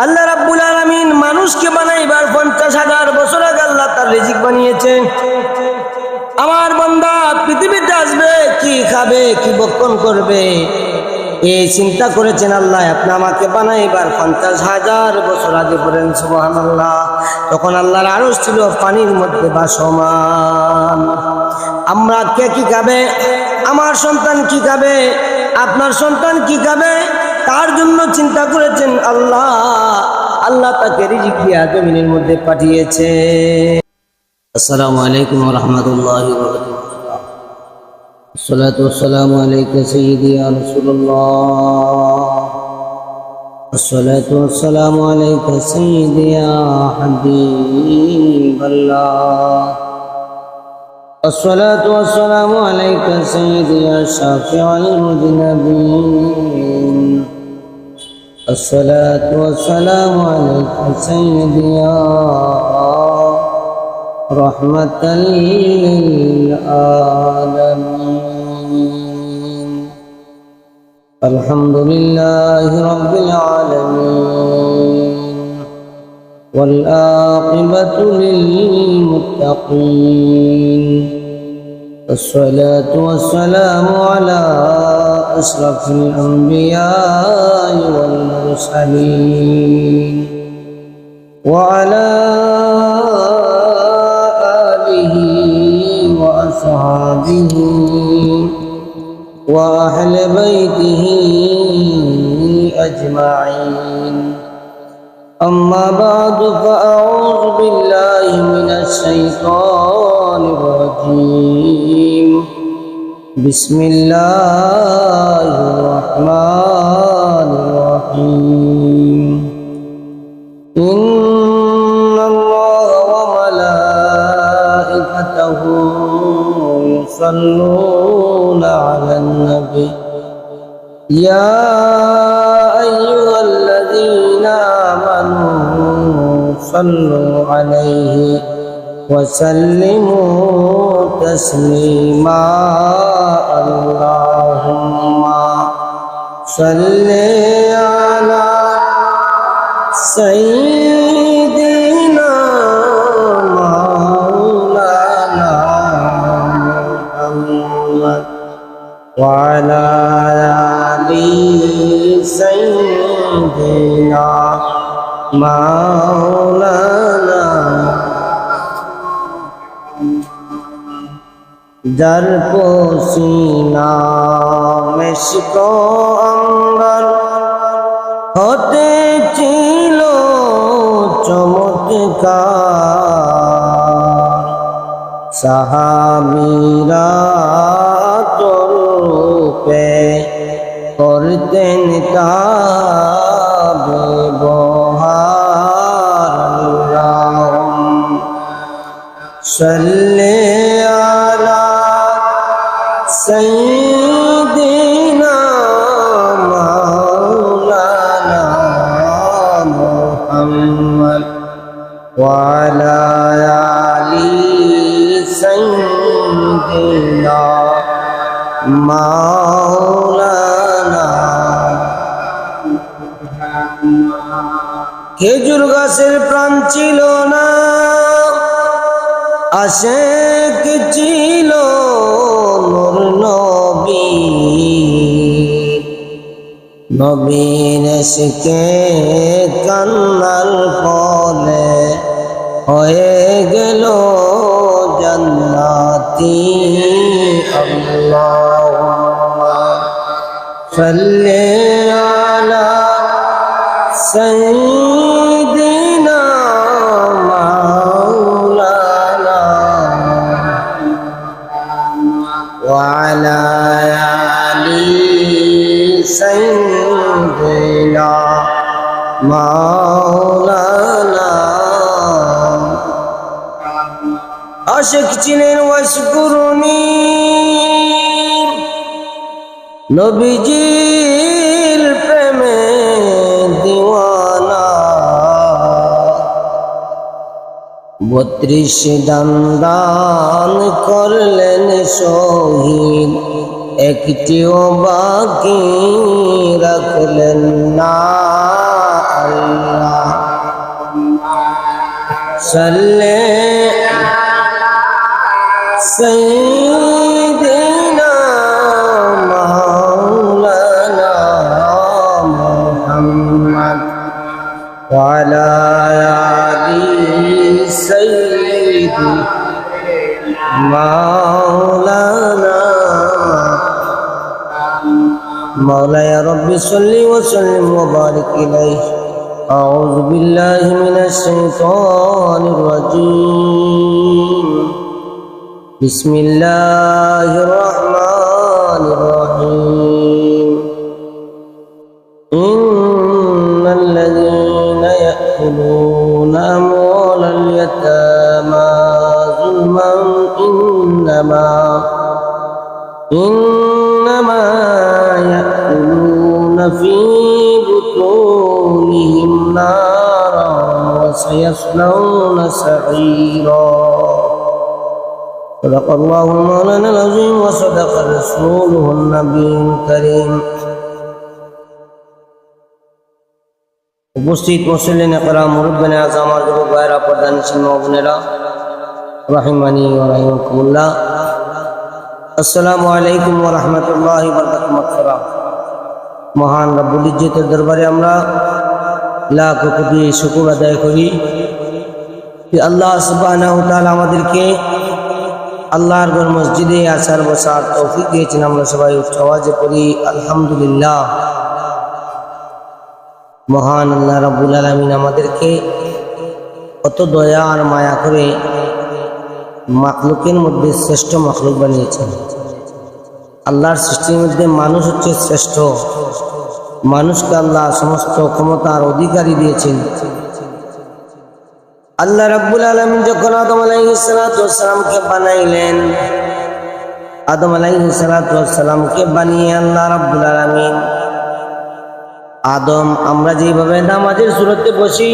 আল্লাহ রাব্বুল আলামিন মানুষকে বানাইবার 50,000 বছর আগে আল্লাহ তার রিজিক বানিয়েছে। আমার বান্দা পৃথিবীতে আসবে, কি খাবে, কি ভক্ষণ করবে, এই চিন্তা করেছেন আল্লাহ। আপনি আমাকে বানাইবার 50,000 বছর আগে বলেন সুবহানাল্লাহ। তখন আল্লাহর আরশ ছিল পানির মধ্যে ভাসমান। আমরা কে কি খাবে, আমার সন্তান কি খাবে, আপনার সন্তান কি খাবে, তার জন্য চিন্তা করেছেন আল্লাহ। আল্লাহ তাকে রিজিক দিয়া জমিনের মধ্যে পাঠিয়েছে। আসসালামু আলাইকুম ওয়া রাহমাতুল্লাহি ওয়া বারাকাতুহু। আসসালাতু ওয়াসসালামু আলাইকা সাইয়্যিদি ইয়া রাসূলুল্লাহ। আসসালাতু ওয়াসসালামু আলাইকা সাইয়্যিদি ইয়া হাবিবাল্লাহ। আসসালাতু ওয়াসসালামু আলাইকা সাইয়্যিদি ইয়া শাফিউল মুযনিবিন। আসসালাতু ওয়াসসালামু আলাইকা সাইয়্যিদি ইয়া রাহমাতাল লিল আলামিন। আলহামদুলিল্লাহি রাব্বিল আলামিন ওয়াল আকিবাতু লিল মুত্তাকিন। الصلاة والسلام على أشرف الأنبياء والمرسلين وعلى آله وأصحابه وأهل بيته أجمعين. أما بعد فأعوذ بالله من الشيطان الرجيم. بسم الله الرحمن الرحيم. إن الله وملائكته يصلون على النبي يا أيها الذين آمنوا صلوا عليه وسلموا تسليما. اللهم صل على سيدنا مولانا محمد وعلى آل سيدنا مولانا যার পসিনা মেশকো অম্বর হতে ছিল চমৎকার। সাহাবীরা তোর রূপে করতেন তার ব্যবহার। আল্লাহুম্মা সাল্লি আলা সাইয়্যিদিনা মাওলানা মুহাম্মদ ওয়া আলা আলি সাইয়্যিদিনা মাওলানা। খেজুর গাছের প্রাণ ছিল না, আশেক ছিল নূর নবী। নবীর ইশকে কান্নার ফলে হয়ে গেল জান্নাতি। আল্লাহুম্মা সাল্লি আলা সাইয়্যিদিনা মাওলানা ওয়া আলা আলি সাইয়্যিদিনা মাওলানা। আশিক ছিলেন ওয়াশকুরুনি, নবীজির প্রেমে দিওয়ানা। 32 দান করলেন শহীদ, একটিও বাকি রাখলেন না। আল্লাহ সাল্লি সাইয়্যিদিনা মাওলানা মুহাম্মদ ওয়া আলা আলি সাইয়্যিদি মাওলানা مولاي رب صل وسلم وبارك عليه أعوذ بالله من الشيطان الرجيم بسم الله الرحمن الرحيم إن الذين يأكلون أموال اليتامى ظلما إنما يأكلون في بطونهم نارا وسيصلون سعيرا صدق الله مولانا العظيم وصدق رسوله النبي الكريم উপস্থিত মুসল্লিন একরাম মুরব্বিয়ান আযম আর যুবক ভাইরা পর্দানিশীন মা বোনেরা রাহিমানি ওয়া রাহিমাকুমুল্লাহ আসসালামু আলাইকুম ওয়া রাহমাতুল্লাহি ওয়া বারাকাতুহু। মহান রব্বুল ইজ্জতের দরবারে আমরা লাখ কোটি শুকর আদায় করি যে আল্লাহ সুবহানাহু ওয়া তাআলা আমাদেরকে আল্লাহর ঘর মসজিদে আসার বসার তৌফিক দিয়েছেন। আমরা সবাই উচ্চ আওয়াজে পড়ি আলহামদুলিল্লাহ। মহান আল্লাহ রাব্বুল আলামিন আমাদেরকে কত দয়া আর মায়া করে মাখলুকের মধ্যে শ্রেষ্ঠ মাখলুক বানিয়েছেন। আল্লাহর সৃষ্টির মধ্যে মানুষ হচ্ছে শ্রেষ্ঠ। মানুষকে আল্লাহ সমস্ত ক্ষমতার অধিকারী দিয়েছেন। আল্লাহ রাব্বুল আলামিন যখন আদম আলাইহিস সালাতু ওয়াস সালামকে বানাইলেন, আদম আলাইহিস সালাতু ওয়াস সালামকে বানিয়ে আল্লাহ রাব্বুল আলামিন আদম আমরা যেভাবে নামাজের সুরতে বসি,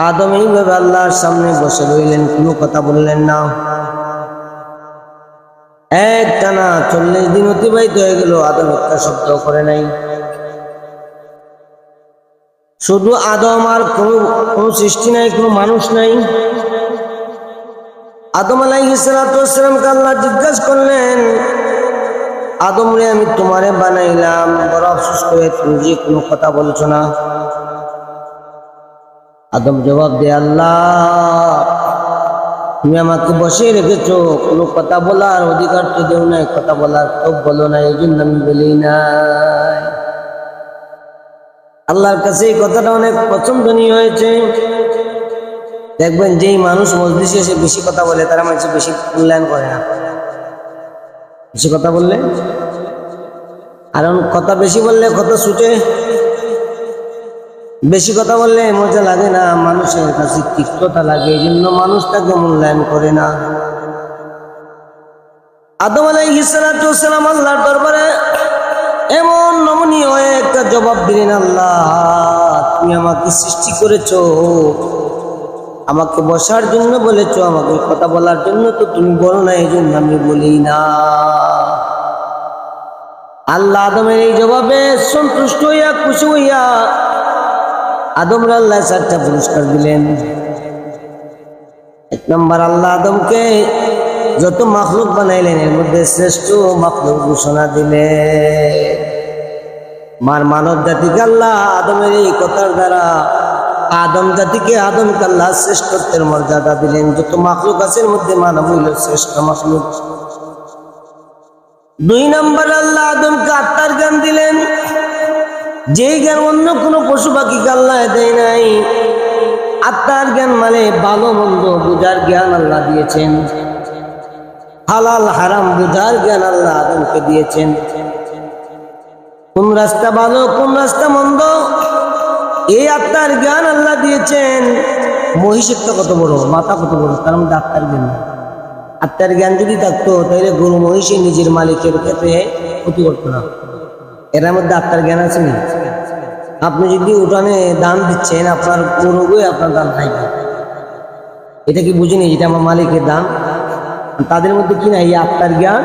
আদম এইভাবে আল্লাহর সামনে বসে রইলেন, কোনো কথা বললেন না। একটানা 40 দিন অতিবাহিত হয়ে গেল, আদম একটা শব্দ করে নাই। শুধু আদম আর কোনো সৃষ্টি নাই, কোনো মানুষ নাই। আদম আলাইহিস সালাতু ওয়াস সালামকে আল্লাহ জিজ্ঞাসা করলেন, আদম রে আমি তোমারে বানাইলাম, বড় আফসোস করে তুমি যে কোনো কথা বলছো না। আদম জবাব দেয়, আল্লাহ তুমি আমাকে বসিয়ে রেখেছো, কোনো কথা বলার অধিকার তো দেও নাই, কথা বলার তো বলো না, এই জন্য আমি বলি নাই। আল্লাহর কাছে এই কথাটা অনেক পছন্দনীয় হয়েছে। দেখবেন যেই মানুষ মজলিসে এসে বেশি কথা বলে তারা মানুষ বেশি মূল্যায়ন করে না। বেশি কথা বললে, কারণ কথা বেশি বললে কথা ছুটে, বেশি কথা বললে মজা লাগে না, মানুষের কাছে তিক্ততা লাগে, এই জন্য মানুষ তাকে মূল্যায়ন করে না। আদম আলাইহিস সালাতু ওয়াস সালাম আল্লাহর দরবারে এমন নমনীয় হয়ে একটা জবাব দিলেন, আল্লাহ তুমি আমাকে সৃষ্টি করেছো, আমাকে বসার জন্য বলেছো, আমাকে কথা বলার জন্য তো তুমি বলো না, এই জন্য আমি বলি না। আল্লাহ আদমের এই জবাবে সন্তুষ্ট হইয়া খুশি হইয়া আদমরা আল্লাহ 4টা পুরস্কার দিলেন। 1 নম্বর, আল্লাহ আদমকে যত মাখলুক বানাইলেন এর মধ্যে শ্রেষ্ঠ মাখলুক ঘোষণা দিলেন। মানব জাতিকে আল্লাহ আদমের এই কথার দ্বারা আদম জাতিকে আদমকে আল্লাহ শ্রেষ্ঠত্বের মর্যাদা দিলেন। যত মাখলুক আছে এর মধ্যে মানব হইল শ্রেষ্ঠ মাখলুক। 2 নম্বর, আল্লাহ আদমকে আত্মার জ্ঞান দিলেন, যেই জ্ঞান অন্য কোনো পশু পাখিকে আল্লাহ দেয় নাই। আত্মার জ্ঞান মানে ভালো মন্দ বুঝার জ্ঞান আল্লাহ দিয়েছেন, হালাল হারাম বুঝার জ্ঞান আল্লাহ আদমকে দিয়েছেন। কোন রাস্তা ভালো কোন রাস্তা মন্দ এই আত্মার জ্ঞান আল্লাহ দিয়েছেন। মহিষের তো কত বড়, মাথা কত বড়, তার মধ্যে আত্মার জ্ঞান। আত্মার জ্ঞান যদি থাকতো তাহলে গরু মহিষে নিজের মালিকের ক্ষেত্রে ক্ষতি করতো না। এর মধ্যে আত্মার জ্ঞান আছে না? আপনি যদি উঠানে দান দিচ্ছেন, আপনার গরু গিয়ে আপনার দান খাইবে, এটা কি বুঝিনি? এটা আমার মালিকের দান। তাদের মধ্যে কি না এই আত্মার জ্ঞান।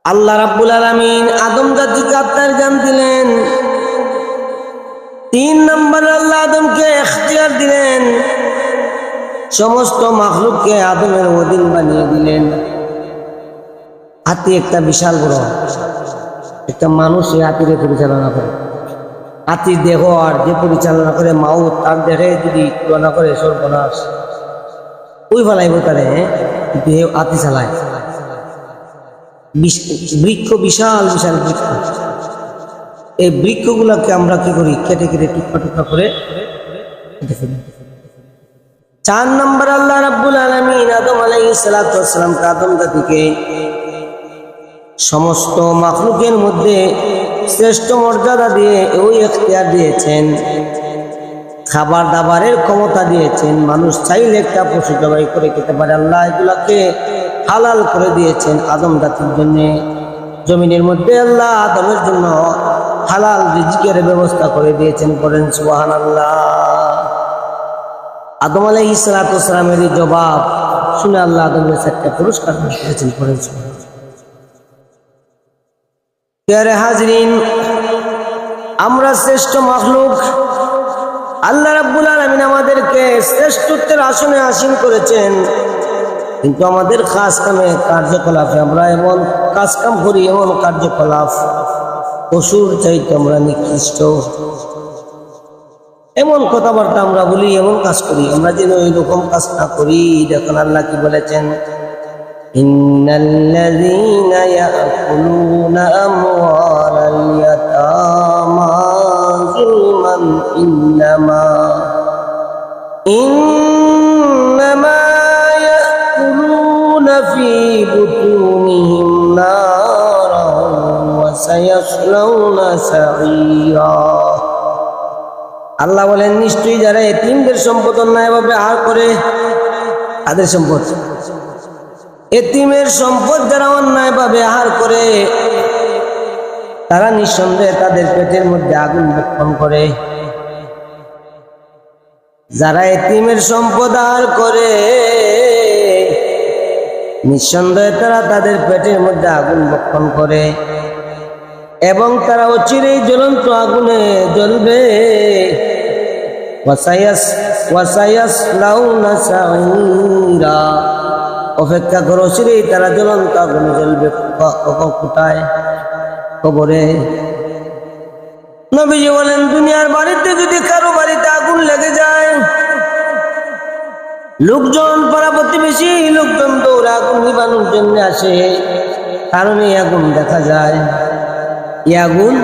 আল্লাহ রাব্বুল আলামিন আদম জাতিকে আত্মার জ্ঞান দিলেন। 3 নম্বর, আল্লাহ আদমকে সমস্ত মাখলুককে আদমের অধীন বানিয়ে দিলেন। হাতি একটা বিশাল বড়, একটা মানুষ এই হাতিরে পরিচালনা করে। হাতির দেহ আর যে পরিচালনা করে মাউত, তার দেহে যদি তুলনা করে সর্বনাশ, ওই ফেলাইব তারে, কিন্তু হাতি চালায়। বৃক্ষ, বিশাল বিশাল বৃক্ষ, এই বৃক্ষগুলোকে আমরা কি করি, কেটে কেটে টুকরা টুকরা করে কেটে ফেলি। 4 নম্বর, আল্লাহ রাব্বুল আলামিন আদম আলাইহিস সালাতু ওয়াস সালাম আদম জাতিকে সমস্ত মাখলুকের মধ্যে শ্রেষ্ঠ মর্যাদা দিয়ে ওই এখতিয়ার দিয়েছেন, খাবার দাবারের ক্ষমতা দিয়েছেন। মানুষ চাইলে একটা পশু জবাই করে খেতে পারে। আল্লাহ এগুলাকে হালাল করে দিয়েছেন আদম জাতির জন্য। জমিনের মধ্যে আল্লাহ আদমের জন্য হালাল রিজকের ব্যবস্থা করে দিয়েছেন। করেন সুবহানাল্লাহ। আদম আলাইহিস সালাতু ওয়াস সালামের এই জবাব শুনে আল্লাহ আদমের 4টা পুরস্কার দিয়েছেন। করেন সুবহানাল্লাহ। প্রিয় হাজরিন, আমরা শ্রেষ্ঠ মাখলুক। আল্লাহ রাব্বুল আলামিন আমাদেরকে শ্রেষ্ঠত্বের আসনে আসীন করেছেন, কিন্তু আমাদের কাজ কামে কার্যকলাপে আমরা এমন কাজ কাম করি, এমন কার্যকলাপ পশুর চাইতে আমরা নিকৃষ্ট। এমন কথাবার্তা আমরা বলি, এমন কাজ করি, আমরা যেন এরকম কাজ না করি। দেখুন আল্লাহ কি বলেছেন, ইন্নাল্লাযীনা ইয়াকুলুনা আমওয়ালাল ইয়াতামা যুলমান ইন্নামা ইয়াকুলুনা ফী বুতুনিহিম নারান ওয়া সায়াসলাউনা সাঈরা। আল্লাহ বলেন, নিশ্চয়ই যারা এতিমদের সম্পদ অন্যায়ভাবে আহার করে, তাদের সম্পদ, এতিমের সম্পদ যারা অন্যায়ভাবে আহার করে, তারা নিঃসন্দেহে তাদের পেটের মধ্যে আগুন বক্ষণ করে। যারা এতিমের সম্পদ আহার করে, নিঃসন্দেহে তারা তাদের পেটের মধ্যে আগুন বক্ষণ করে, এবং তারা অচিরেই জ্বলন্ত আগুনে জ্বলবে। ওয়াসায়াসলাউনা সাঈরা, অপেক্ষা করো, অচিরেই তারা জ্বলন্ত আগুনে জ্বলবে। কোথায়? কবরে। নবীজি বলেন, দুনিয়ার বাড়িতে যদি কারো বাড়িতে আগুন লেগে যায়, লোকজন, পাড়া প্রতিবেশী লোকজন দৌড়ে আগুন নিবানোর জন্য আসে, কারণ এই আগুন দেখা যায়, এই আগুন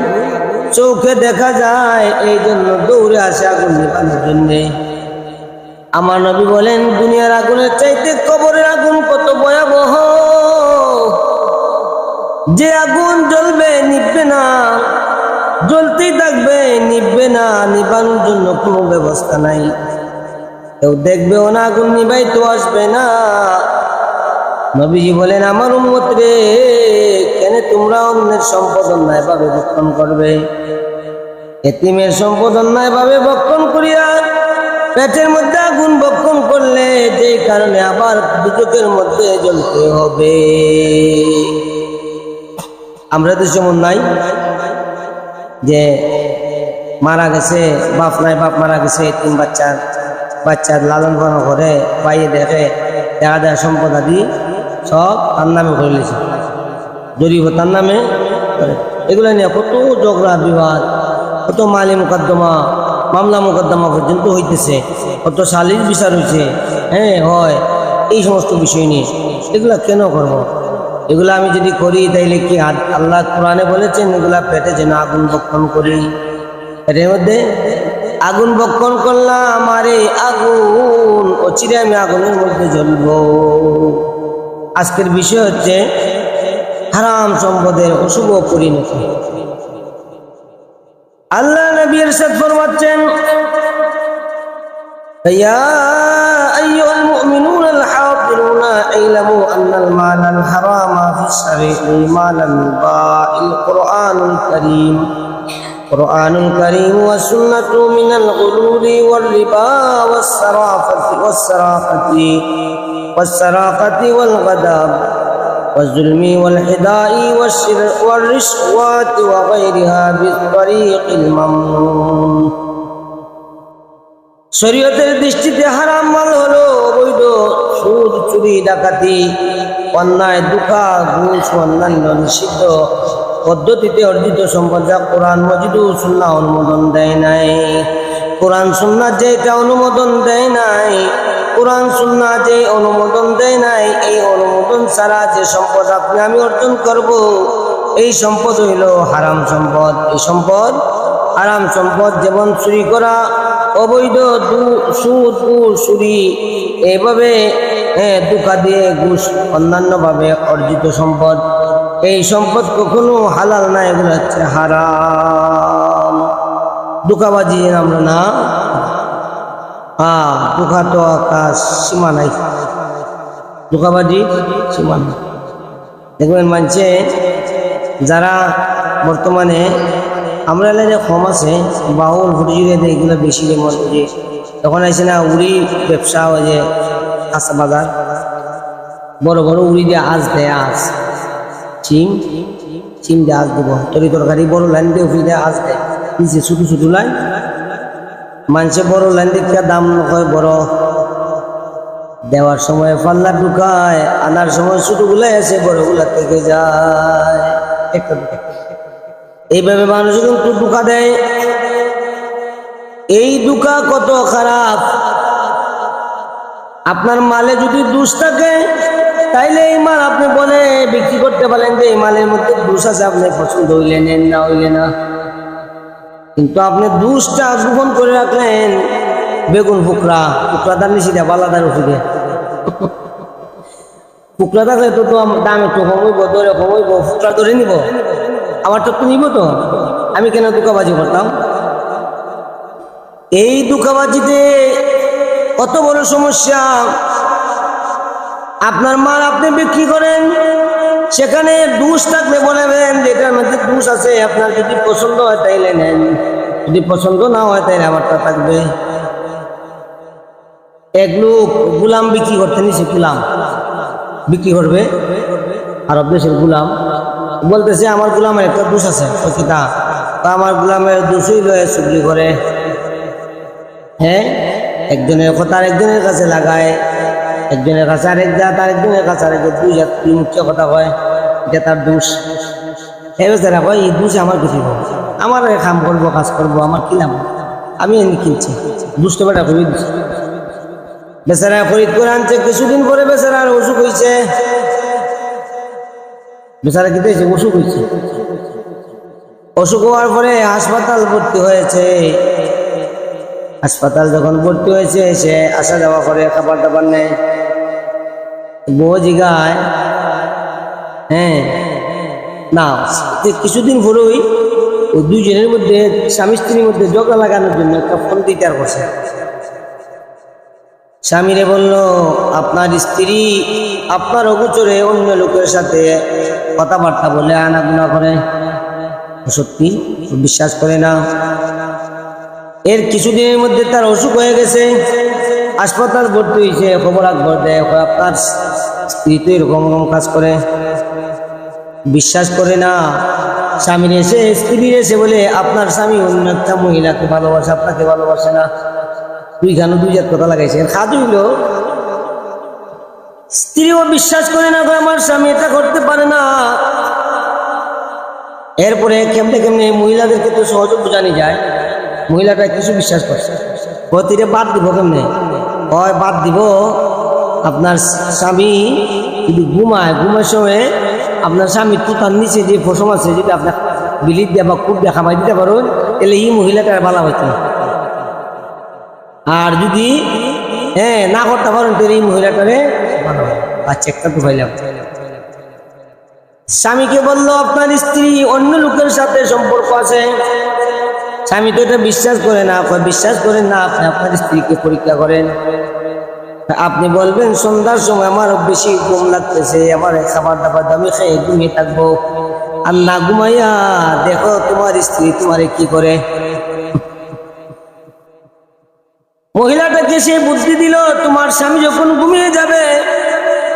চোখে দেখা যায়, এই জন্য দৌড়ে আসে আগুন নিবানোর জন্য। আমার নবী বলেন, দুনিয়ার আগুনের চাইতে কবরের আগুন কত ভয়াবহ। যে আগুন জ্বলবে, নিভবে না, জ্বলতেই থাকবে, নিভবে না, নিবানোর জন্য কোনো ব্যবস্থা নাই। কেউ দেখবেও না, আগুন নিভাইতে আসবে না। নবীজি বলেন, আমার উম্মত রে, কেন তোমরা অন্যের সম্পদ অন্যায়ভাবে ভক্ষণ করবে? এতিমের সম্পদ অন্যায়ভাবে ভক্ষণ করিয়া পেটের মধ্যে আগুন ভক্ষণ করলে, যে কারণে আবার দুজকের মধ্যে জ্বলতে হবে। আমরা তো যেমন নাই যে মারা গেছে, বাপ নাই, বাপ মারা গেছে, এতিম বাচ্চার লালন পালন করে, পাইয়ে দেখে, দেখা যায় সম্পদ আদি সব তার নামে করে নিয়েছে, জরিপ তার নামে করে। এগুলো নিয়ে কত ঝগড়া বিবাদ, কত মালি মোকদ্দমা, মামলা মোকদ্দমা পর্যন্ত হইতেছে, কত সালিস বিচার হয়েছে। হ্যাঁ, হয় এই সমস্ত বিষয় নিয়ে। এগুলা কেন করব? এগুলা আমি যদি করি তাইলে কি আল্লাহ কোরআনে বলেছেন এগুলা পেটে যেন আগুন বক্ষণ করি। পেটের মধ্যে আগুন বক্ষণ করলাম, আমার এই আগুন অচিরে আমি আগুনের মধ্যে জ্বলব। আজকের বিষয় হচ্ছে হারাম সম্পদের অশুভ পরিণতি। আল্লাহ নবী ইরশাদ ফরমাচ্ছেন, ইয়া আইয়ুহাল মুমিনুনা আল হাদিরুনা ইলামু আন্নাল মালাল হারামা ফিস শারঈ মালাল বাইল কুরআনুল কারীম ওয়াস সুন্নাতু মিনাল গুলুলি ওয়াল রিবা ওয়াস সারাকাতি ওয়াল গাদাব والظلم والحداء والرشوات وغيرها بالطريق الممنون। শরীয়তের দৃষ্টিতে হারাম মাল হলো চুরি ডাকাতি অন্যায় দুঃখা ঘুষ অন্যান্য নিষিদ্ধ পদ্ধতিতে অর্জিত সম্পদ যা কোরআন মজিদ ও সুন্নাহ অনুমোদন দেয় নাই, কোরআন সুন্নাহ যেটা অনুমোদন দেয় নাই, কোরআন সুন্নাহ যে অনুমোদন দেয় নাই, এই অনুমোদন ছাড়া যে সম্পদ আপনি আমি অর্জন করব, এই সম্পদ হইল হারাম সম্পদ। এই সম্পদ হারাম সম্পদ, যেমন চুরি করা, অবৈধ সুদ ঘুষ চুরি, এইভাবে ধোঁকা দিয়ে ঘুষ অন্যান্যভাবে অর্জিত সম্পদ, এই সম্পদ কখনো হালাল না, এগুলো হচ্ছে হারাম। ধোঁকাবাজি আমরা না, ধোঁকা তো আকাশ সীমা নাই, ধোঁকাবাজি সীমা নাই। দেখবেন মানছে যারা বর্তমানে আমরা এলাকায় কম আছে, বাউল হুজুরে দেয় এগুলো বেশি, যেমন যে তখন আছে না উড়ি ব্যবসা, ওই যে কাঁচা বাজার বড় বড় উড়ি দিয়ে আজ দেয়, আজ চিম চিম দিয়ে আজ দেবো, তরি তরকারি বড় লাইন দিয়ে উড়ি দিয়ে আজ দেয়, নিচে ছোটো ছোটো লাইন, মানুষে বড় লাইন দেখে দাম হয় বড়, দেওয়ার সময় পাল্লা ঢুকায়, আনার সময় ছোটগুলাই আছে বড়গুলা থেকে যায়, একটা এইভাবে মানুষ কিন্তু ধোঁকা দেয়। এই ধোঁকা কত খারাপ। আপনার মালে যদি দোষ থাকে তাইলে এই মাল আপনি বলে বিক্রি করতে পারেন যে এই মালের মধ্যে দোষ আছে, আপনি পছন্দ হইলে নেন, না হইলে না। কিন্তু আপনি দোষটা গোপন করে রাখলেন, বেগুন ফুকরা ফুকরাদার নিচে বালাদার উঠে ফুকরা থাকলে তো দাম একটু কমইব, দরে কমইব, ফুকরা ধরে নিব, আমার তো নিব, তো আমি কেন ধোঁকাবাজি করতাম? এই ধোঁকাবাজিতে কত বড় সমস্যা। আপনার মাল আপনি বিক্রি করেন, সেখানে দোষ থাকলে বলবেন যে এটার মধ্যে দোষ আছে, আপনার যদি পছন্দ হয় তাইলে নেন, যদি পছন্দ না হয় তাইলে আমারটা থাকবে। এক লোক গুলাম বিক্রি করতে নিছে, গুলাম বিক্রি করবে, আরব দেশের গুলাম, বলতেছে আমার গুলামের একটা দোষ আছে, আমার গুলামের দোষই লয়ে চুগলি করে, হ্যাঁ, একজনের কথা আরেকজনের কাছে লাগায়, একজনের কাছে আরেক জাত, আরেকজনের কাছে আরেক দুই জাত, মুখ্য কথা কয়, এটা তার দোষ। এই বেচারা কয় এই দোষ আমার কিছু, আমার কাম করবো, কাজ করবো, আমার কিলাম, আমি এমনি কিনছি, দুষ্ট বেটা খুবই দিচ্ছে। বেচারা খরিদ করে আনছে, কিছুদিন পরে বেচারার অসুখ হয়েছে, বেচারা কি দিয়েছে, অসুখ হয়েছে, অসুখ হওয়ার পরে হাসপাতাল ভর্তি হয়েছে। হাসপাতাল যখন ভর্তি হয়েছে, সে আসা যাওয়া করে, খাবার দাবার নেয়, বউ জিগায়, হ্যাঁ না, কিছুদিন পরেই ওই দুইজনের মধ্যে, স্বামী স্ত্রীর মধ্যে ঝগড়া লাগানোর জন্য একটা ফোন দিতে আর বসে। স্বামীরে বলল, আপনার স্ত্রী আপনার অগোচরে অন্য লোকের সাথে কথাবার্তা বলে আনাগোনা করে, সত্যি বিশ্বাস করে না। এর কিছুদিনের মধ্যে তার অসুখ হয়ে গেছে, হাসপাতাল ভর্তি হয়েছে, খবর আকবর দেয়, আপনার স্ত্রী তো এরকম কাজ করে, বিশ্বাস করে না। স্বামীর এসে, স্ত্রীর এসে বলে আপনার স্বামী অন্য একটা মহিলাকে ভালোবাসে, আপনাকে ভালোবাসে না, তুই কেন দুই জাত কথা লাগাইছে, খাদ হইল। স্ত্রীও বিশ্বাস করে না, আমার স্বামী এটা করতে পারে না। এরপরে কেমনে কেমনে মহিলাদেরকে তো সহজে বোঝানি যায়, মহিলাটা কিছু বিশ্বাস করছে, গতিরে বাদ দিব কেমনে, হয় বাদ দিব, আপনার স্বামী যদি ঘুমায়, ঘুমের সময় আপনার স্বামী তুতার নিচে যে ফসম আছে, যদি আপনার বিলিট দিয়ে বা কুট দিয়ে খামাই দিতে পারেন, তাহলে এই মহিলাটার ভালো হইতো। আর যদি না করতে পারেন তাহলে এই মহিলাটারে ভালো হয়। আচ্ছা, একটা তো পাইলাম। স্বামীকে বললো আপনার স্ত্রী অন্য লোকের সাথে সম্পর্ক আছে, স্বামী তো এটা বিশ্বাস করে না, বিশ্বাস করেন না, আপনি আপনার স্ত্রীকে পরীক্ষা করেন, আপনি বলবেন সন্ধ্যার সময় আমার বেশি ঘুম লাগতেছে, আমার খাবার দাবার দামি খেয়ে ঘুমিয়ে থাকবো, আর না ঘুমাইয়া দেখো তোমার স্ত্রী তোমারে কি করে। মহিলাটাকে সে বুদ্ধি দিল, তোমার স্বামী যখন ঘুমিয়ে যাবে,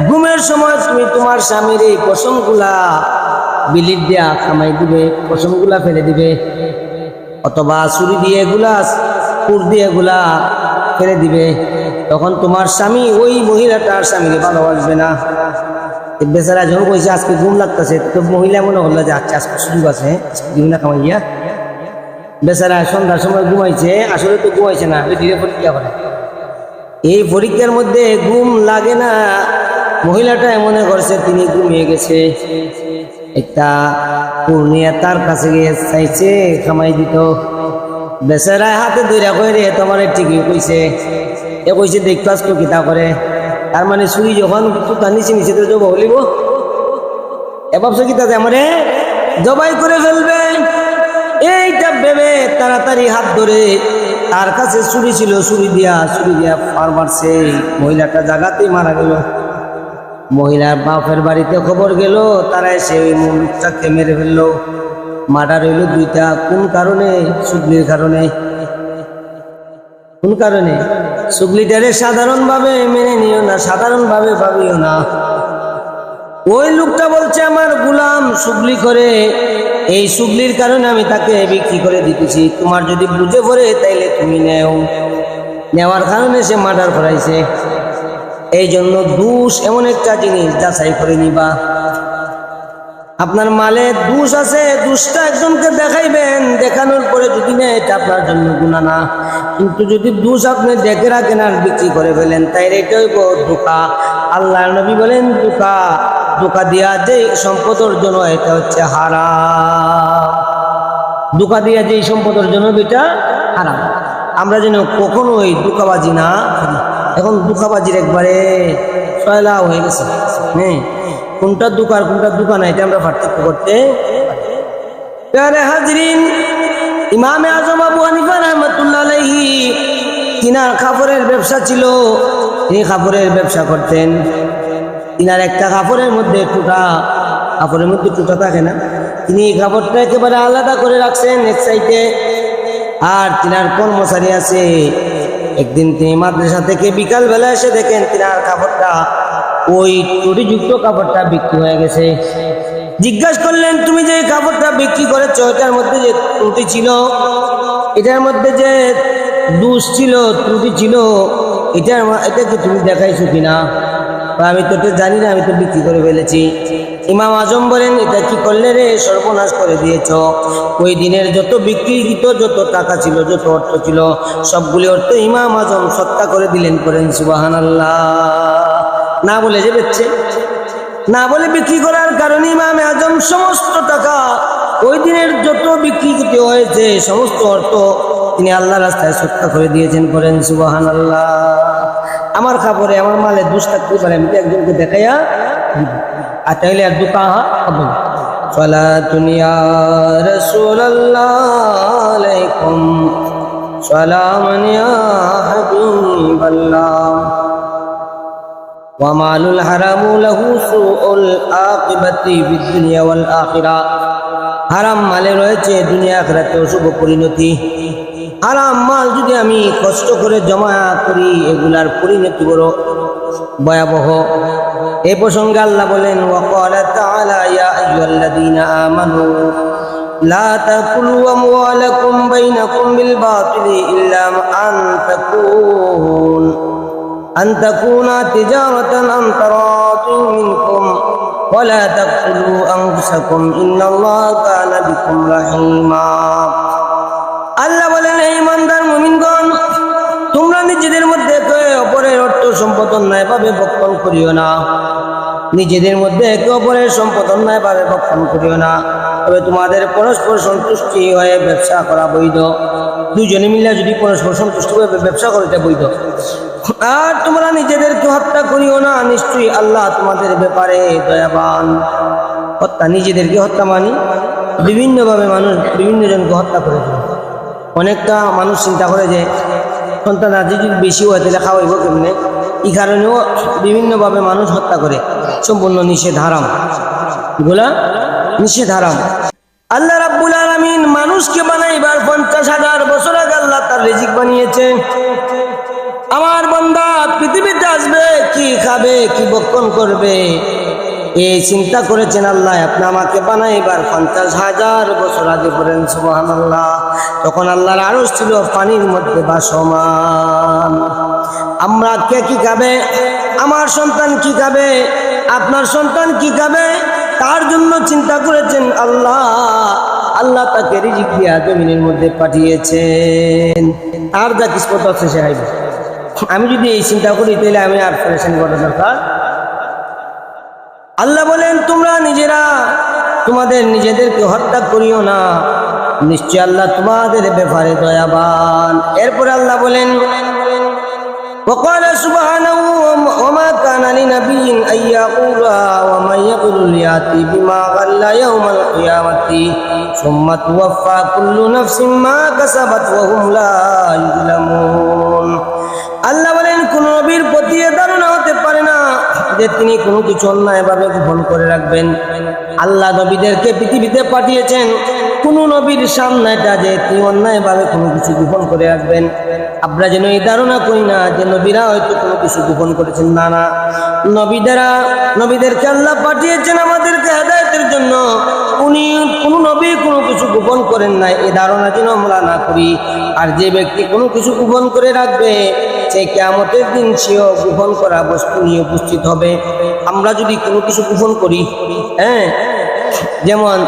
ঘুমের সময় তুমি তোমার স্বামীর এই পশমগুলা বিলিট দিয়া কামাই দিবে, পশমগুলা ফেলে দিবে, অথবা ছুরি দিয়ে এগুলা, কুর দিয়ে এগুলা ফেলে দিবে, তখন তোমার স্বামী ওই মহিলাটার স্বামীকে ভালোবাসবে না। বেচারা যখন কইছে আজকে ঘুম লাগতেছে, তো মহিলা মনে করলো যে আচ্ছা আজকে সুযোগ আছে, জীবনা কামাইয়া। বেচারা সন্ধ্যার সময় ঘুমাইছে, আসলে তো ঘুমাইছে না, বেটিরে পরীক্ষা করে। এই পরীক্ষার মধ্যে ঘুম লাগে না, মহিলাটা মনে করছে তিনি ঘুমিয়ে গেছে। একটা পূর্ণিয়া তার কাছে গিয়ে চাইছে কামাই দিত। বেচারা হাতে ধরে কই রে তোমার ঠিকই কইছে, এ কইছে দেখতো আজকে কিতা করে। তার মানে চুরি যখন তার নিচে নিচে তো জব হলিব, এবার সে কিতা আমারে জবাই করে ফেলবে। এইটা ভেবে তাড়াতাড়ি হাত ধরে, তার কাছে চুরি ছিল, চুরি দিয়া ফার মারছে। মহিলাটা জায়গাতেই মারা গেল। মহিলার বাপের বাড়িতে খবর গেল, তারা এসে ওই মুখটাকে মেরে ফেললো। মার্ডার হইল দুইটা। কোন কারণে? চুগলির কারণে। কোন কারণে? চুগলিটারে সাধারণভাবে মেনে নিও না, সাধারণভাবে ভাবিও না। ওই লোকটা বলছে আমার গোলাম চুগলি করে, এই চুগলির কারণে আমি তাকে বিক্রি করে দিতেছি, তোমার যদি বুঝে পড়ে তাইলে তুমি নেও। নেওয়ার কারণে সে মার্ডার করাইছে। এই জন্য দোষ এমন একটা জিনিস, যাচাই করে নিবা। আপনার মালে দোষ আছে, দোষটা একজনকে দেখাইবেন, দেখানোর পরে যদি না এটা আপনার জন্য গুনাহ না। কিন্তু যদি দোষ আপনি দেখে রাখেন আর বিক্রি করে ফেলেন, তাই এটাই ধোঁকা। আল্লাহর নবী বলেন ধোঁকা দিয়া যে সম্পদ অর্জন হয় এটা হচ্ছে হারাম। ধোঁকা দিয়া যে সম্পদ অর্জন হবে এটা হারাম। আমরা যেন কখনোই ধোঁকাবাজি না করি। এখন ধোঁকাবাজির একবারে সয়লা হয়ে গেছে। হ্যাঁ, কোনটা দোকান কোনটা দোকান এটা আমরা পার্থক্য করতে। প্যারে হাজরিন, ইমামে আজম আবু হানিফা রাহমাতুল্লাহ আলাইহি তিনার কাপড়ের ব্যবসা ছিল। তিনি কাপড়ের ব্যবসা করতেন। তিনার একটা কাপড়ের মধ্যে টুটা থাকে না, তিনি কাপড়টা একেবারে আলাদা করে রাখছেন এক সাইডে। আর তিনার কর্মচারী আছে। একদিন তিনি মাদ্রাসা থেকে বিকাল বেলা এসে দেখেন তিনার কাপড়টা, ওই ত্রুটিযুক্ত কাপড়টা বিক্রি হয়ে গেছে। জিজ্ঞাসা করলেন, তুমি যে কাপড়টা বিক্রি করেছো এটার মধ্যে যে ত্রুটি ছিল, এটার মধ্যে যে দোষ ছিল, ত্রুটি ছিল, এটা কি তুমি দেখাইছো কিনা? আমি তো এটা জানি না, আমি তো বিক্রি করে ফেলেছি। ইমাম আজম বলেন, এটা কি করলে রে? সর্বনাশ করে দিয়েছ। ওই দিনের যত বিক্রিকৃত যত টাকা ছিল, যত অর্থ ছিল, সবগুলি অর্থ ইমাম আজম সত্তা করে দিলেন। করেন সুবহানাল্লাহ। না বলে যে বেচছে, না বলে বিক্রি করার কারণে ইমাম আজম সমস্ত টাকা, ওই দিনের যত বিক্রিকৃত হয়েছে সমস্ত অর্থ তিনি আল্লাহ রাস্তায় সত্তা করে দিয়েছেন। করেন সুবহানাল্লাহ। আমার কাপড়ে আমার মালে দোষ থাকতে পারে, আমি একজনকে দেখাইয়া আর তাইলে আর দুকা হবে। সালাতুন ইয়া রাসূলুল্লাহ আলাইকুম, সালামান ইয়া হাবিবাল্লাহ। ওয়া মালুল হারামু লাহু সুউল আকিবাতি ফিদ দুনিয়া ওয়াল আখিরা। হারাম মালে রয়েছে দুনিয়া আখিরাতেও শুভ পরিণতি। হারাম মাল যদি আমি কষ্ট করে জমা করি, এগুলার পরিণতি বড় ভয়াবহ। এই প্রসঙ্গে আল্লাহ বলেন, ওয়াকালা তাআলা ইয়া আইয়ুহাল্লাযীনা আমানু লা তাকুলু আমওয়ালাকুম বাইনাকুম বিল বাতিলি ইল্লা আন তাকুনা তিজারাতান আন তারাদিন মিনকুম ওয়া লা তাকতুলু আনফুসাকুম ইন্নাল্লাহা কানা বিকুম রাহিমা। আল্লাহ বলেন, হে ঈমানদার মুমিনগণ, তোমরা নিজেদের মধ্যে একে অপরের অর্থ সম্পদ অন্যায়ভাবে ভক্ষণ করিও না। নিজেদের মধ্যে একে অপরের সম্পদ অন্যায়ভাবে ভক্ষণ করিও না। তবে তোমাদের পরস্পর সন্তুষ্টি হয়ে ব্যবসা করা বৈধ। দুজনে মিলে যদি পরস্পর সন্তুষ্ট হয়ে ব্যবসা করে এটা বৈধ। আর তোমরা নিজেদেরকে হত্যা করিও না, নিশ্চয়ই আল্লাহ তোমাদের ব্যাপারে দয়াবান। হত্যা, নিজেদেরকে হত্যা মানি বিভিন্নভাবে মানুষ বিভিন্ন জনকে হত্যা করে। অনেকটা মানুষ চিন্তা করে যে সন্তান যদি বেশি হয় তাহলে খাওয়াইব কেমনে, এই কারণেও বিভিন্নভাবে মানুষ হত্যা করে। সম্পূর্ণ নিষেধ, হারাম, এগুলা নিষেধ, হারাম। আল্লাহ রাব্বুল আলামিন মানুষকে বানাইবার 50,000 বছর আগে আল্লাহ তার রিজিক বানিয়েছে। আমার বান্দা পৃথিবীতে আসবে, কি খাবে, কি ভক্ষণ করবে, এই চিন্তা করেছেন আল্লাহ। আপনি আমাকে বানাইবার 50,000 বছর আগে। পড়েন সুবহানাল্লাহ। তখন আল্লাহর আরশ ছিল পানির মধ্যে ভাসমান। আমরা কে কি খাবে, আমার সন্তান কি খাবে, আপনার সন্তান কি খাবে, তার জন্য চিন্তা করেছেন আল্লাহ। আল্লাহ তাকে রিজিক দিয়া জমিনের মধ্যে পাঠিয়েছেন, আর যা কিসমত আছে সে খাইবে। আমি যদি এই চিন্তা করি তাহলে আমি আর পরেশানি করা দরকার। আল্লাহ বলেন তোমরা নিজেরা তোমাদের নিজেদেরকে হত্যা করিও না, নিশ্চয় আল্লাহ তোমাদের ব্যাপারে দয়াবান। এরপরে আল্লাহ বলেন وقال سبحانه وما كان لنبي أن يقول ومن يقول يأتي بما غل يوم القيامة ثم توفى كل نفس ما كسبت وهم لا يظلمون। আল্লাহ বলেন কোন নবীর প্রতি এ ধারণা হতে পারে না যে তিনি কোনো কিছু অন্যায়ভাবে গোপন করে রাখবেন। আল্লাহ নবীদেরকে পৃথিবীতে পাঠিয়েছেন কোন নবীর সামনে এটা যে তিনি অন্যায়ভাবে কোনো কিছু গোপন করে রাখবেন। আমরা যেন এই ধারণা করি না যে নবীরা হয়তো কোনো কিছু গোপন করেছেন। না না, নবীদেরকে আল্লাহ পাঠিয়েছেন আমাদেরকে হেদায়েতের জন্য। উনি কোন নবী কোনো কিছু গোপন করেন না, এই ধারণা যেন আমরা না করি। আর যে ব্যক্তি কোনো কিছু গোপন করে রাখবে সে কিয়ামতের দিন সেও গোপন করা বস্তু নিয়ে উপস্থিত হবে। আমরা যদি কোনো কিছু গোপন করি, যেমন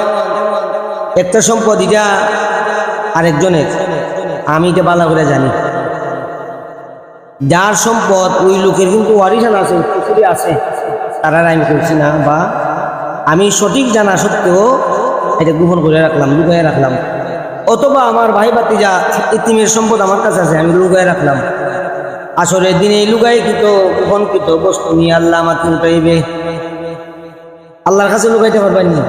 একটা সম্পদ এটা আরেকজনের, আমি এটা ভালো করে জানি, যার সম্পদ ওই লোকের কিন্তু ওয়ারিশান আছে, পুকুরে আছে, তারা আমি করছি না, বা আমি সঠিক জানা সত্ত্বেও এটা গোপন করে রাখলাম, লুকায় রাখলাম। অথবা আমার ভাই ভাতিজা ইতিমের সম্পদ আমার কাছে আছে, আমি লুকায় রাখলাম। আসরের দিনে এই লুকায়কৃত গোপনকৃত বস্তু নিয়ে আল্লাহ আমাকে উঠাইবে। আল্লাহর কাছে লুকাইতে পারবেন না।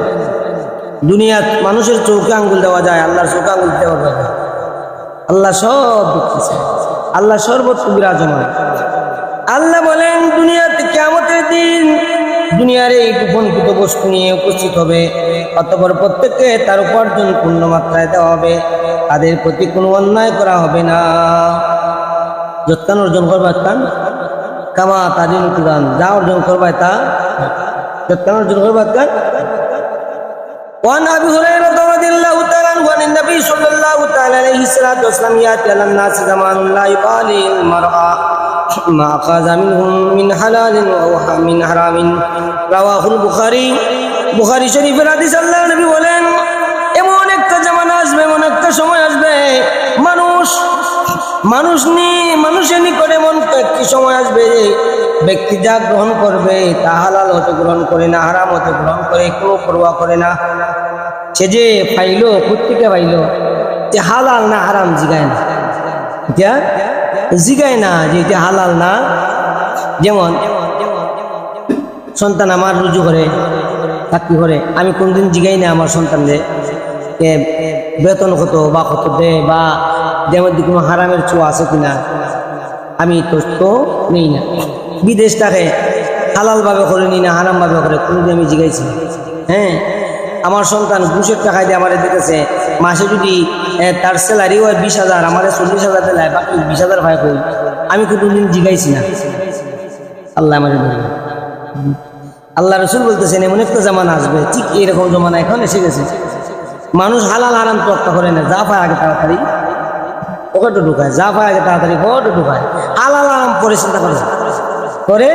দুনিয়াত মানুষের চৌকে আঙ্গুল দেওয়া যায়, আল্লাহর চৌকে আঙ্গুল দিতে পারবেন না। আল্লাহ সব দেখতেছে, আল্লাহ সর্বত্র বিরাজমান। আল্লাহ বলেন দুনিয়াতে কিয়ামতের দিন দুনিয়ার এই গোপনকৃত বস্তু নিয়ে উপস্থিত হবে, অতঃপর প্রত্যেককে তার উপার্জন পূর্ণ মাত্রায় দেওয়া হবে, তাদের প্রতি কোনো অন্যায় করা হবে না। যৎকান অর্জন করবা কান কামা তাদিন কুরআন, যা অর্জন করবা তা যৎকান অর্জন করবা কান। وعن ابي هريره رضي الله تعالى عنه عن النبي صلى الله تعالى عليه وسلم ياتي على الناس زمان لا يبالي المرأة ما اخذ منهم من حلال او من حرام رواه البخاري। বুখারী শরীফের হাদিস। আল্লাহর নবী বলেন এমন একটা জামানা আসবে, এমন একটা সময় আসবে, মানুষের নিকটে এমন একটি সময় আসবে ব্যক্তি যা গ্রহণ করবে তা হালাল হতে গ্রহণ করে না, হারাম হতে গ্রহণ করে, কোনো পরোয়া করে না। সে যে পাইলো, প্রত্যেকে পাইলো, যে হালাল না হারাম জিগায় না, এটা জিগায় না যে এটা হালাল না। যেমন সন্তান আমার রুজু করে, চাকরি করে, আমি কোনদিন জিগাই না আমার সন্তানদের বেতন কত বা কত দে, বা যেমন কোনো হারামের ছোঁয়া আছে কিনা, আমি তো নেই না। বিদেশ থাকে হালালভাবে করে নি না হারামভাবে করে, কোনোদিন আমি জিগাইছি। আমার সন্তান ঘুষের টাকায় দিয়ে আমার দিতেছে, মাসে যদি তার স্যালারি হয় 20,000, আমার 40,000 দেয়, বাকি 20,000 ভাই কই, আমি কোনোদিন জিগাইছি না। আল্লাহ আমাদের আল্লাহ রসুল বলতেছেন এমন একটা জামানা আসবে, ঠিক এইরকম জামানা এখন এসে গেছে। মানুষ হালাল হারাম তোয়াক্কা করে না, যা পায় আগে তাড়াতাড়ি ওকে ঢুকায়, যা পায় আগে তাড়াতাড়ি ওকে ঢুকায়, হালাল হারাম পরে চিন্তা করে।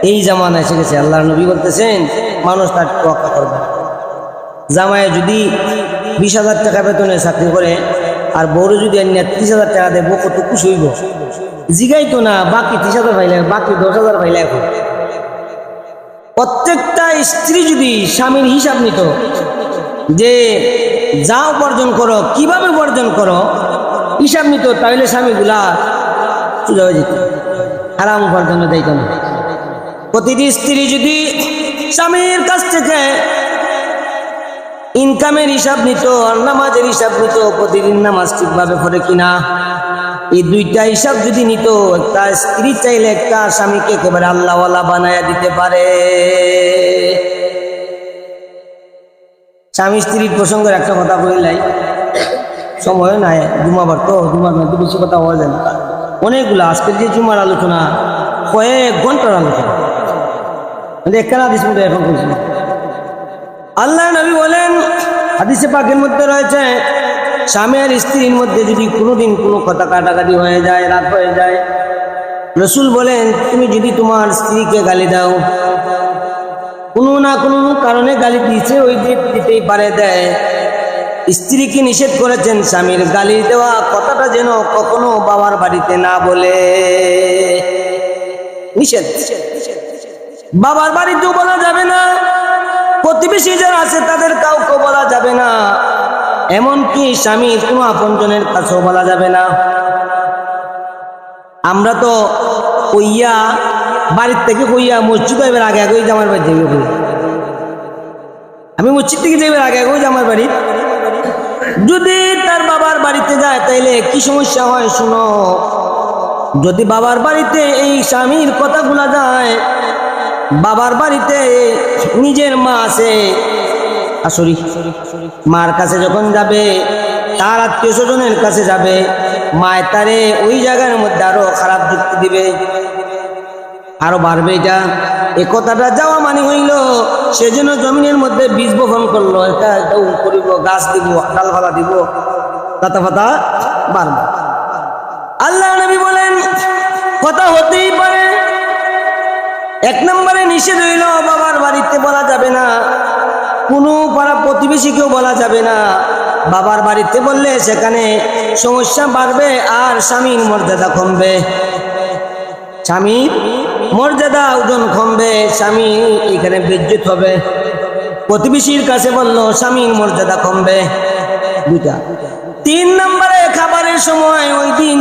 এই জামানা এসে গেছে। আল্লাহ নবী বলতেছেন মানুষ তার তোয়াক্কা করবে। জামায় যদি 20,000 টাকা বেতনে চাকরি করে আর বউরে যদি 30,000 টাকা দেয়, বউ কত খুশি হইব। জিগাই তো না বাকি 30,000 ভাইলে, বাকি 10,000 ভাইলে। এখন প্রত্যেকটা স্ত্রী যদি স্বামীর হিসাব নিত যে যা উপার্জন করো, কিভাবে উপার্জন করো, হিসাব নিত, তাহলে স্বামীগুলা সোজা হয়ে যেত, হারাম উপার্জনে দিত না। প্রতিটি স্ত্রী যদি স্বামীর কাছ থেকে ইনকামের হিসাব নিত আর নামাজের হিসাব নিত, প্রতিদিন নামাজ ঠিকভাবে পড়ে কিনা, এই দুইটা হিসাব যদি নিত, একটা স্ত্রী চাইলে একটা স্বামীকে একেবারে আল্লাহওয়ালা বানায়া দিতে পারে। স্বামী স্ত্রীর প্রসঙ্গের একটা কথা বললাই, সময় নাই, জুমাবার তো জুমার মধ্যে বেশি কথা হওয়া যায় না। অনেকগুলো আজকের যে জুমার আলোচনা কয়েক ঘন্টার আলোচনা, একটা হাদিস মধ্যে এখন বলছি। আল্লাহ নবী বলেন হাদিসে পাকের মধ্যে রয়েছে, স্বামী আর স্ত্রীর মধ্যে যদি কোনোদিন কোনো কথা কাটাকাটি হয়ে যায়, রাত হয়ে যায়, রসুল বলেন, তুমি যদি তোমার স্ত্রীকে গালি দাও, কোনো না কোনো কারণে গালি দিয়েছে, ওই দিতেই পারে, দেয়। স্ত্রীকে নিষেধ করেছেন স্বামীর গালি দেওয়া কথাটা যেন কখনো বাবার বাড়িতে না বলে, নিষেধ। বাবার বাড়িতেও বলা যাবে না, প্রতিবেশী যারা আছে তাদের কাউকে বলা যাবে না, এমনকি স্বামীর কোনো আপনজনের কাছেও বলা যাবে না। আমরা তো কইয়া বাড়ির থেকে কইয়া মসজিদ যাইবার আগে আগে জামার বাড়ি যাইবে কই, আমি মসজিদ থেকে যাইবার আগে আগে জামার বাড়ি। যদি তার বাবার বাড়িতে যায় তাইলে কি সমস্যা হয় শুনো। যদি বাবার বাড়িতে এই স্বামীর কথাগুলা যায়, বাবার বাড়িতে নিজের মা আছে, আসরি মার কাছে যখন যাবে, তার আত্মীয় স্বজনের কাছে যাবে, মায় তারে ওই জায়গার মধ্যে আরো খারাপ যুক্তি দিবে, আরো বাড়বে। এটা এই কথাটা যাওয়া মানে হইল সেজন্য জমিনের মধ্যে বীজ বপন করলো, এটা করিব, গাছ দিব, ডালপালা দিব, পাতা পাতা বাড়বে। আল্লাহ নবী বলেন কথা হতেই পারে। এক নম্বরে নিষেধ হইল বাবার বাড়িতে বলা যাবে না, কোনো পাড়া প্রতিবেশীকেও বলা যাবে না। বাবার বাড়িতে বললে সেখানে সমস্যা বাড়বে আর স্বামীর মর্যাদা কমবে, স্বামীর মর্যাদা ওজন কমবে, স্বামী এখানে বেজ্জত হবে। প্রতিবেশীর কাছে বললো স্বামীর মর্যাদা কমবে, দুইটা। তিন নম্বরে খাবারের সময় ওই দিন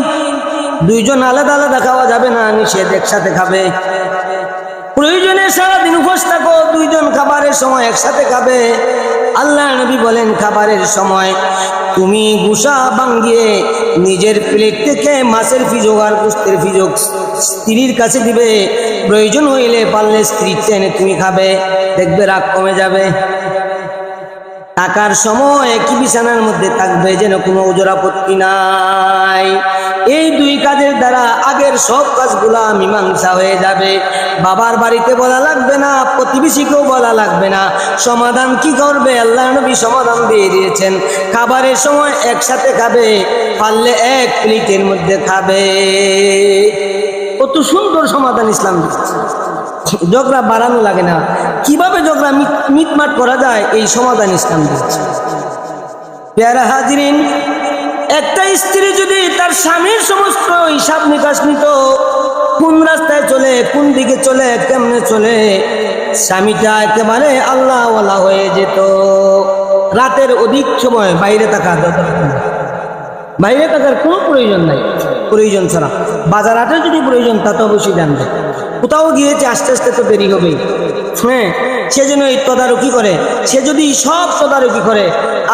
দুইজন আলাদা আলাদা খাওয়া যাবে না, নিষেধ, একসাথে খাবে। প্রয়োজনে সারাদিন উপোস থাকো, দুইজন খাবারের সময় একসাথে খাবে। আল্লাহ নবী বলেন খাবারের সময় তুমি গুসা ভাঙ্গিয়ে নিজের প্লেট থেকে মাছের ফিজোগ আর গোস্তের ফিজোগ স্ত্রীর কাছে দিবে, প্রয়োজন হইলে পারলে স্ত্রীর চেনে তুমি খাবে, দেখবে রাগ কমে যাবে। টাকার সময় কি বিছানার মধ্যে থাকবে, যেন কোনো ওজর আপত্তি নাই। এই দুই কাজের দ্বারা আগের সব কাজগুলা মীমাংসা হয়ে যাবে। বাবার বাড়িতে বলা লাগবে না, প্রতিবেশীকেও বলা লাগবে না। সমাধান কি করবে? আল্লাহ নবী সমাধান দিয়ে দিয়েছেন, খাবারের সময় একসাথে খাবে, পারলে এক প্লেটের মধ্যে খাবে। কত সুন্দর সমাধান ইসলাম দিচ্ছে। ঝগড়া বাড়ানো লাগে না, কিভাবে ঝগড়া মিটমাট করা যায় এই সমাধান ইসলাম দিচ্ছে। প্যারা হাজিরিন, একটা স্ত্রী যদি তার স্বামীর সমস্ত হিসাব নিকাশ নিত, কোন রাস্তায় চলে, কোন দিকে চলে, কেমনে চলে, স্বামীটা একেবারে আল্লাহওয়ালা হয়ে যেত। রাতের অধিক সময় বাইরে থাকা দরকার, বাইরে থাকার কোনো প্রয়োজন নাই। প্রয়োজন ছাড়া বাজার হাটে যদি প্রয়োজন তা তো অবশ্যই জানবে। কোথাও গিয়েছে আস্তে আস্তে তো দেরি হবেই, হ্যাঁ, সেজন্য এই তদারকি করে। সে যদি সব তদারকি করে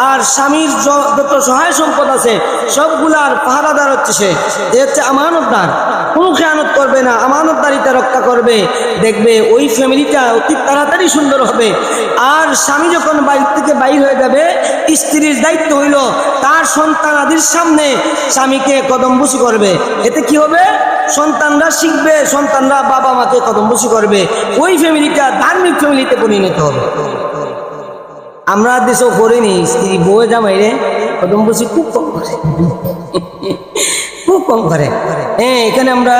আর স্বামীর যত সহায় সম্পদ আছে সবগুলার পাহারাদার হচ্ছে সে, হচ্ছে আমানতদার, কোনো খেয়ানত করবে না, আমানতদারিতা রক্ষা করবে, দেখবে ওই ফ্যামিলিটা অতি তাড়াতাড়ি সুন্দর হবে। আর স্বামী যখন বাড়ি থেকে বাইর হয়ে যাবে, স্ত্রীর দায়িত্ব হইল তার সন্তানাদির সামনে স্বামীকে কদমবুসি করবে। এতে কি হবে? সন্তানরা শিখবে, সন্তানরা বাবা মাকে কদমবুসি করবে, ওই ফ্যামিলিটা ধার্মিক ফ্যামিলিতে পরিণত হবে। আমরা দেশেও করিনি, স্ত্রী বউয়ে জামাইরে কদমবুসি খুব কম করে, খুব কম করে। হ্যাঁ, এখানে আমরা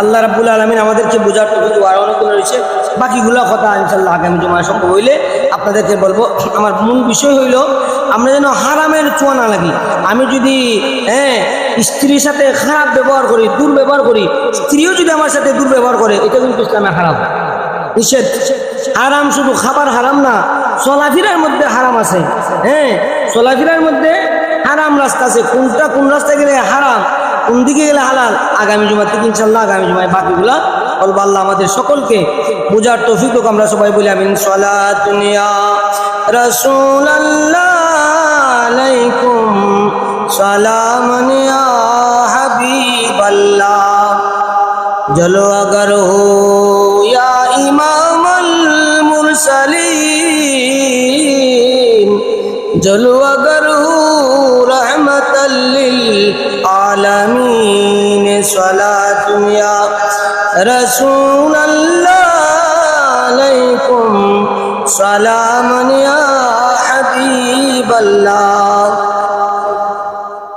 আল্লাহ রাব্বুল আলামিন আমাদেরকে বোঝার টুকু আর অনেকগুলো রয়েছে, বাকিগুলো কথা ইনশাআল্লাহ আগামী জুমায় সম্ভব হইলে আপনাদেরকে বলবো। আমার মূল বিষয় হইল আমরা যেন হারামের ছোঁয়া না লাগি। আমি যদি স্ত্রীর সাথে খারাপ ব্যবহার করি, দুর্ব্যবহার করি, স্ত্রীও যদি আমার সাথে দুর্ব্যবহার করে, এটা কিন্তু ইসলামে হারাম, নিষেধ। হারাম শুধু খাবার হারাম না, চলাফেরার মধ্যে হারাম আছে। হ্যাঁ, চলাফেরার মধ্যে হারাম রাস্তা আছে, কোনটা কোন রাস্তায় গেলে হারাম, কোন দিকে গেলে হালাল। আগামী জুমার থেকে ইনশাল্লাহ আগামী জুমায় বাকিগুলা বলবো। আল্লাহ আমাদের সকলকে বুঝার তৌফিক হোক। আমরা সবাই বলি আমিন। সালাতুন ইয়া রাসূলুল্লাহ আলাইকুম, সালামুন ইয়া হাবিবাল্লাহ, জলো আগার হো ইয়া ইমামুল মুরসালিন, জলো আগার হো রহমাতাল লিল আলামিন, সালাতুন ইয়া রাসূলুল্লাহ আলাইকুম, সালামুন ইয়া হাবিবাল্লাহ।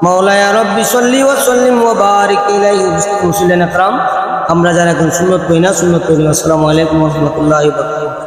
মাওলানা রব্বি সাল্লি ওয়া সাল্লিম ওয়া বারিক আলাইহি। রাসূলুল্লাহ আকরাম আমরা যারা এখন সুন্নত করি না সুন্নত করি। আসসালামু আলাইকুম ওয়া রাহমাতুল্লাহি ওয়া বারাকাতুহু।